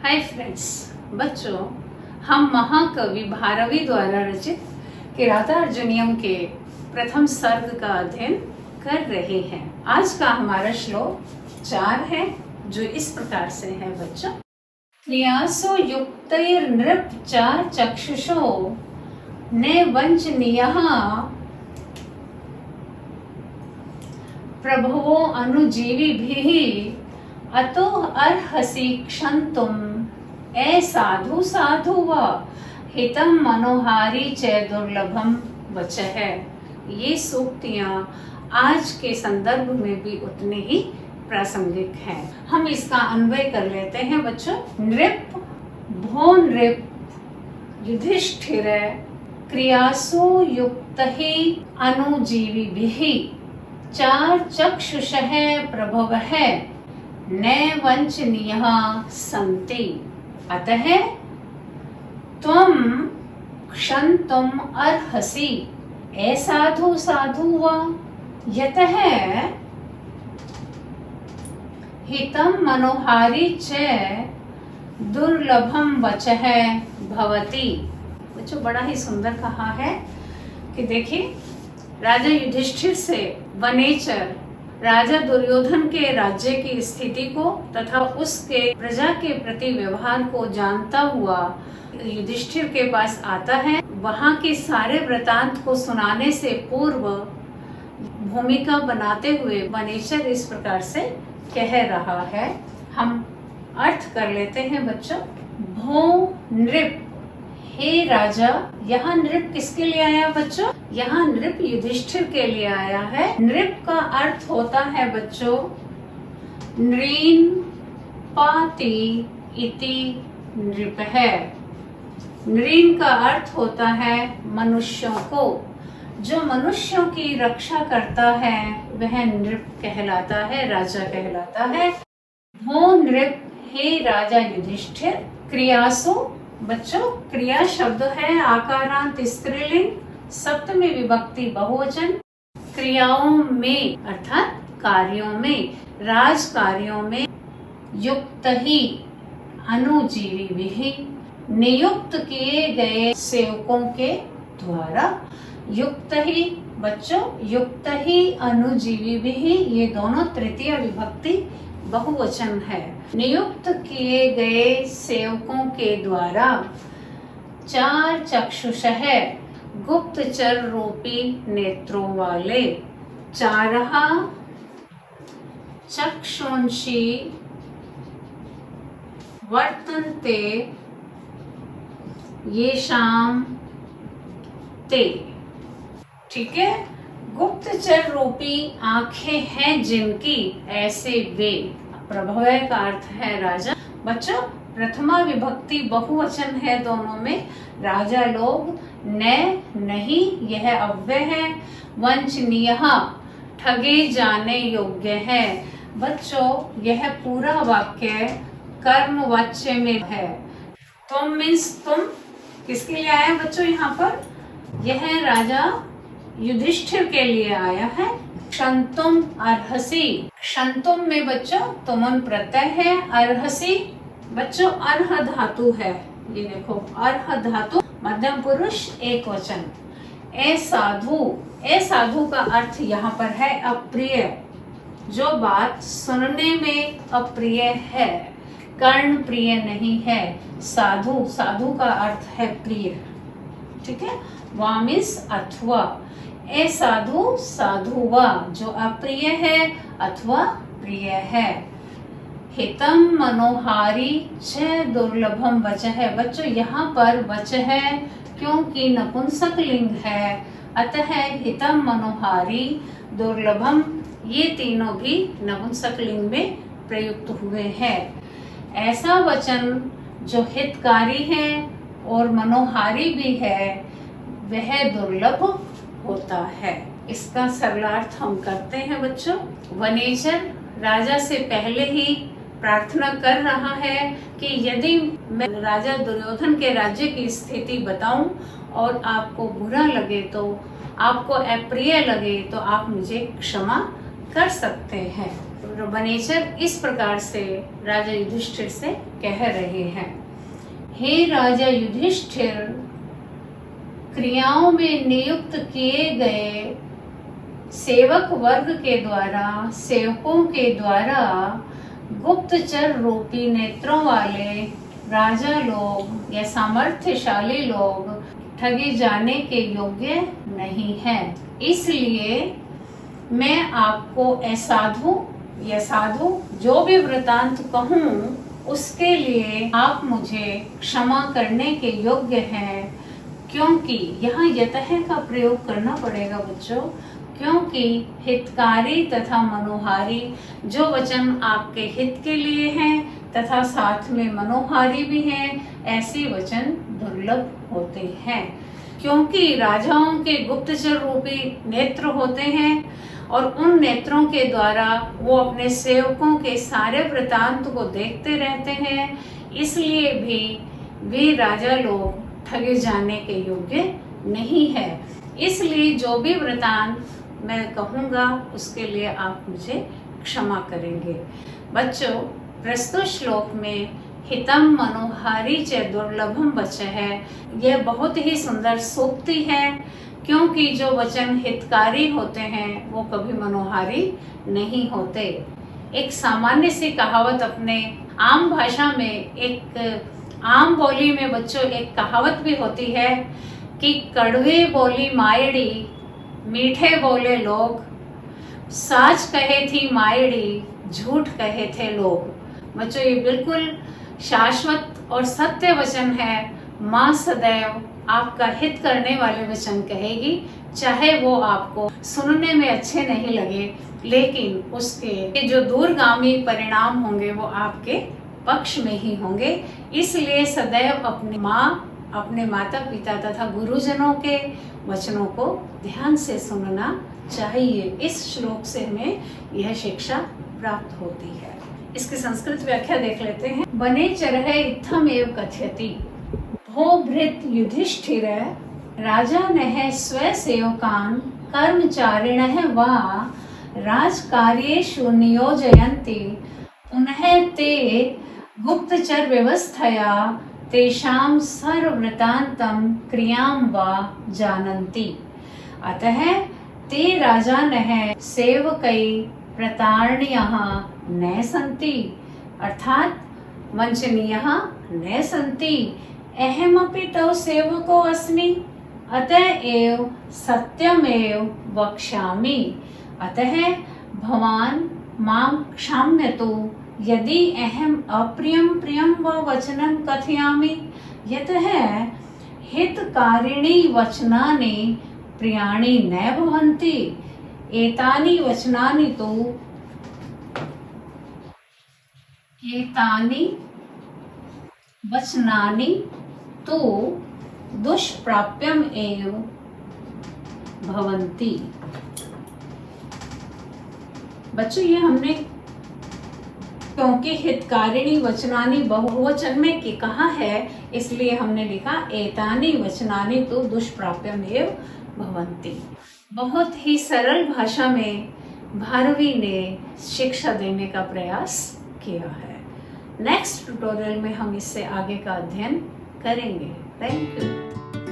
Hi friends, बच्चों, हम महाकवि भारवी द्वारा रचित किरातार्जुनीयम के प्रथम सर्ग का अध्ययन कर रहे हैं। आज का हमारा श्लोक 4 है, जो इस प्रकार से है बच्चों। क्रियासो युक्तैर्नृप चार चक्षुषो ने वंचनीयः प्रभवो अनुजीविभिः अतो अर्हसि क्षन्तुम् ए साधु साधु व हितम मनोहारी च दुर्लभम वचः। ये सूक्तियां आज के संदर्भ में भी उतनी ही प्रासंगिक हैं। हम इसका अन्वय कर लेते हैं बच्चों। नृप भो नृप युधिष्ठिर क्रियासु युक्तहि अनुजीविभिः चार चक्षुषः प्रभवः न वंचनीयः सन्ति अतः त्वं क्षन्तुम् अर्हसि ए साधु साधु व यतः हितं मनोहारी च दुर्लभम वचः भवति। बच्चों, बड़ा ही सुंदर कहा है कि देखिए, राजा युधिष्ठिर से वनेचर राजा दुर्योधन के राज्य की स्थिति को तथा उसके प्रजा के प्रति व्यवहार को जानता हुआ युधिष्ठिर के पास आता है। वहां के सारे वृतांत को सुनाने से पूर्व भूमिका बनाते हुए वनेचर इस प्रकार से कह रहा है। हम अर्थ कर लेते हैं बच्चों। भो नृप, हे राजा। यहाँ नृप किसके लिए आया बच्चों? यहाँ नृप युधिष्ठिर के लिए आया है। नृप का अर्थ होता है बच्चों नृन पाति इति नृप है। नृन का अर्थ होता है मनुष्यों को। जो मनुष्यों की रक्षा करता है वह नृप कहलाता है, राजा कहलाता है। भो नृप, हे राजा युधिष्ठिर। क्रियासु बच्चों, क्रिया शब्द है आकारांत स्त्रीलिंग, सप्तमी विभक्ति बहुवचन। क्रियाओं में अर्थात कार्यों में, राज कार्यों में युक्त ही अनुजीविभिः नियुक्त किए गए सेवकों के द्वारा। युक्त ही बच्चों, युक्त ही अनुजीविभिः, ये दोनों तृतीय विभक्ति बहुवचन है। नियुक्त किए गए सेवकों के द्वारा चार चक्षुषः गुप्तचर रूपी नेत्रों वाले। चारः चक्षुंषि वर्तन्ते येषां ते। ठीक है, गुप्तचर रूपी आंखें हैं जिनकी, ऐसे वे। प्रभव का अर्थ है राजा। बच्चों, प्रथमा विभक्ति बहुवचन है दोनों में। राजा लोग, न नहीं, यह अव्यय है। वंचनीयः, ठगे जाने योग्य है। बच्चों, यह पूरा वाक्य कर्मवाच्य में है। तुम मीन्स तुम किसके लिए आया बच्चों? यहाँ पर यह राजा युधिष्ठिर के लिए आया है। क्षन्तुम अर्हसि, क्षन्तुम में बच्चों तुमन प्रत्यय है। अर्हसि बच्चों अर्ह धातु है। ये देखो, अर्ह धातु मध्यम पुरुष एक वचन। ए साधु, ए साधु का अर्थ यहाँ पर है अप्रिय। जो बात सुनने में अप्रिय है, कर्ण प्रिय नहीं है। साधु, साधु का अर्थ है प्रिय। ठीक है, वामिस अथवा। ए साधु साधु व, जो अप्रिय है अथवा प्रिय है। हितम मनोहारी च दुर्लभम वचः। बच्चों, यहाँ पर वचः क्योंकि नपुंसक लिंग है, अतः हितम मनोहारी दुर्लभम, ये तीनों भी नपुंसक लिंग में प्रयुक्त हुए हैं। ऐसा वचन जो हितकारी है और मनोहारी भी है, वह दुर्लभ होता है। इसका सरलार्थ हम करते हैं बच्चों। वनेचर राजा से पहले ही प्रार्थना कर रहा है कि यदि मैं राजा दुर्योधन के राज्य की स्थिति बताऊं और आपको बुरा लगे, तो आपको अप्रिय लगे, तो आप मुझे क्षमा कर सकते हैं। तो वनेचर इस प्रकार से राजा युधिष्ठिर से कह रहे हैं, हे राजा युधिष्ठिर, क्रियाओं में नियुक्त किए गए सेवक वर्ग के द्वारा, सेवकों के द्वारा गुप्तचर रूपी नेत्रों वाले राजा लोग या सामर्थ्यशाली लोग ठगे जाने के योग्य नहीं है। इसलिए मैं आपको असाधु या साधु जो भी वृतांत कहूँ उसके लिए आप मुझे क्षमा करने के योग्य हैं, क्योंकि यहाँ यतः का प्रयोग करना पड़ेगा बच्चों, क्योंकि हितकारी तथा मनोहारी जो वचन आपके हित के लिए हैं तथा साथ में मनोहारी भी हैं, ऐसे वचन दुर्लभ होते हैं। क्योंकि राजाओं के गुप्तचर रूपी नेत्र होते हैं और उन नेत्रों के द्वारा वो अपने सेवकों के सारे वृतांत को देखते रहते हैं, इसलिए भी वे राजा लोग ठगे जाने के योग्य नहीं है। इसलिए जो भी वृतांत मैं कहूँगा उसके लिए आप मुझे क्षमा करेंगे। बच्चों, प्रस्तुत श्लोक में हितम मनोहारी च दुर्लभम वच है, यह बहुत ही सुंदर सूक्ति है, क्योंकि जो वचन हितकारी होते हैं वो कभी मनोहारी नहीं होते। एक सामान्य सी कहावत अपने आम भाषा में, एक आम बोली में बच्चों एक कहावत भी होती है कि कड़वे बोली मायड़ी, मीठे बोले लोग, साच कहे थी मायड़ी, झूठ कहे थे लोग। बच्चों, ये बिल्कुल शाश्वत और सत्य वचन है। माँ सदैव आपका हित करने वाले वचन कहेगी, चाहे वो आपको सुनने में अच्छे नहीं लगे, लेकिन उसके जो दूरगामी परिणाम होंगे वो आपके पक्ष में ही होंगे। इसलिए सदैव अपनी माँ, अपने माता पिता तथा गुरुजनों के वचनों को ध्यान से सुनना चाहिए। इस श्लोक से हमें यह शिक्षा प्राप्त होती है। इसकी संस्कृत व्याख्या देख लेते हैं। वनेचरः इत्थमेव कथयति, भो भृत युधिष्ठिर, राजानः स्वसेवकान् कर्मचारिणः वा राजकार्येषु नियोजयन्ति, पुनः ते गुप्तचर व्यवस्थया तेषां सर्ववृतान्तं क्रियां वा जानन्ति। अतः ते राजानः सेवकै प्रतारणीयः न सन्ति, अर्थात वंचनीयः न सन्ति। अहमपि तव सेवको अस्मि, अतः एव सत्यमेव वक्ष्यामि। अतः भवान् मां क्षम्यतु यदि अहम् अप्रियं प्रियं वा वचनं कथयामि, यतः हितकारिणी वचनानि प्रियाणि न भवन्ति। एतानि वचनानि तु दुष्प्राप्यम एव भवन्ति। बच्चों, ये हमने क्योंकि हितकारिणी वचनानि बहुवचन में कहा है, इसलिए हमने लिखा एतानि वचनानि तु दुष्प्राप्यम एव भवन्ति। बहुत ही सरल भाषा में भारवी ने शिक्षा देने का प्रयास किया है। नेक्स्ट ट्यूटोरियल में हम इससे आगे का अध्ययन करेंगे। Thank you.